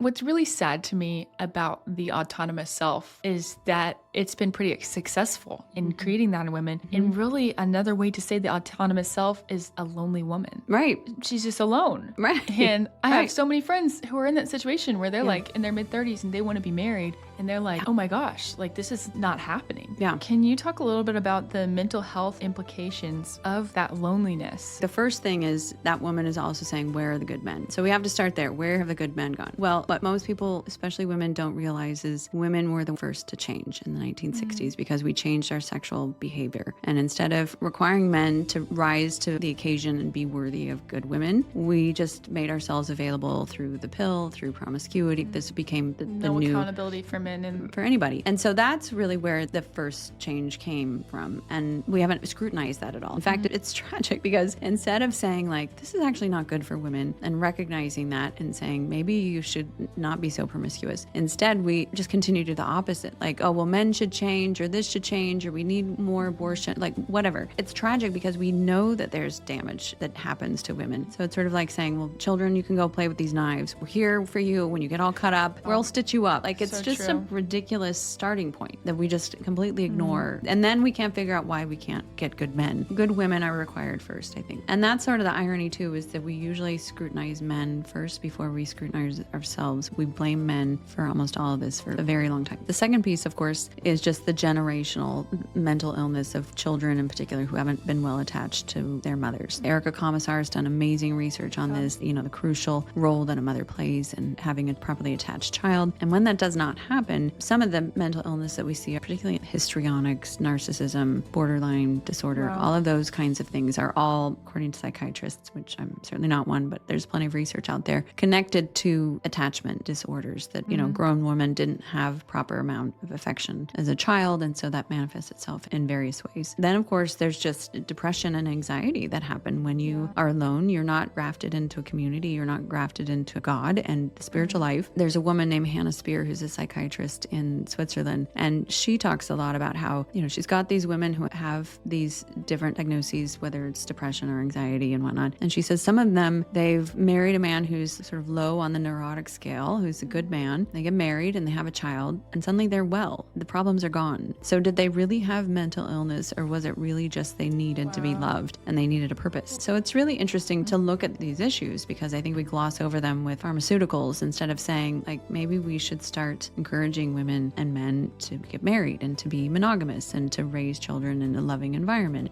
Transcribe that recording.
What's really sad to me about the autonomous self is that it's been pretty successful in Mhm. creating that in women. Mhm. And really, another way to say the autonomous self is a lonely woman. Right. She's just alone. Right. And I have Right. so many friends who are in that situation where they're Yeah. like in their mid 30s and they want to be married. And they're like, Yeah. oh my gosh, like this is not happening. Yeah. Can you talk a little bit about the mental health implications of that loneliness? The first thing is that woman is also saying, where are the good men? So we have to start there. Where have the good men gone? Well, what most people, especially women, don't realize is women were the first to change in the 1960s because we changed our sexual behavior. And instead of requiring men to rise to the occasion and be worthy of good women, we just made ourselves available through the pill, through promiscuity. This became the No new accountability for men and for anybody. And so that's really where the first change came from. And we haven't scrutinized that at all. In fact, it's tragic because instead of saying like, this is actually not good for women and recognizing that and saying, maybe you should not be so promiscuous. Instead, we just continue to do the opposite. Like, oh, well, men should change or this should change or we need more abortion, like whatever. It's tragic because we know that there's damage that happens to women. So it's sort of like saying, well, children, you can go play with these knives. We're here for you. When you get all cut up, we'll stitch you up. Like it's So just a true. ridiculous starting point that we just completely ignore. And then we can't figure out why we can't get good men. Good women are required first, I think. And that's sort of the irony too, is that we usually scrutinize men first before we scrutinize ourselves. We blame men for almost all of this for a very long time. The second piece, of course, is just the generational mental illness of children in particular who haven't been well attached to their mothers. Erica Commissar has done amazing research on this, the crucial role that a mother plays in having a properly attached child. And when that does not happen, some of the mental illness that we see, particularly histrionics, narcissism, borderline disorder, all of those kinds of things are all, according to psychiatrists, which I'm certainly not one, but there's plenty of research out there, connected to attachment disorders that, grown women didn't have proper amount of affection as a child. And so that manifests itself in various ways. Then, of course, there's just depression and anxiety that happen when you are alone. You're not grafted into a community. You're not grafted into God and the spiritual life. There's a woman named Hannah Spear who's a psychiatrist in Switzerland, and she talks a lot about how, she's got these women who have these different diagnoses, whether it's depression or anxiety and whatnot. And she says some of them, they've married a man who's sort of low on the neurotic scale, who's a good man. They get married and they have a child, and suddenly they're well. The problems are gone. So did they really have mental illness, or was it really just they needed to be loved and they needed a purpose? So it's really interesting to look at these issues because I think we gloss over them with pharmaceuticals instead of saying, like, maybe we should start encouraging women and men to get married and to be monogamous and to raise children in a loving environment.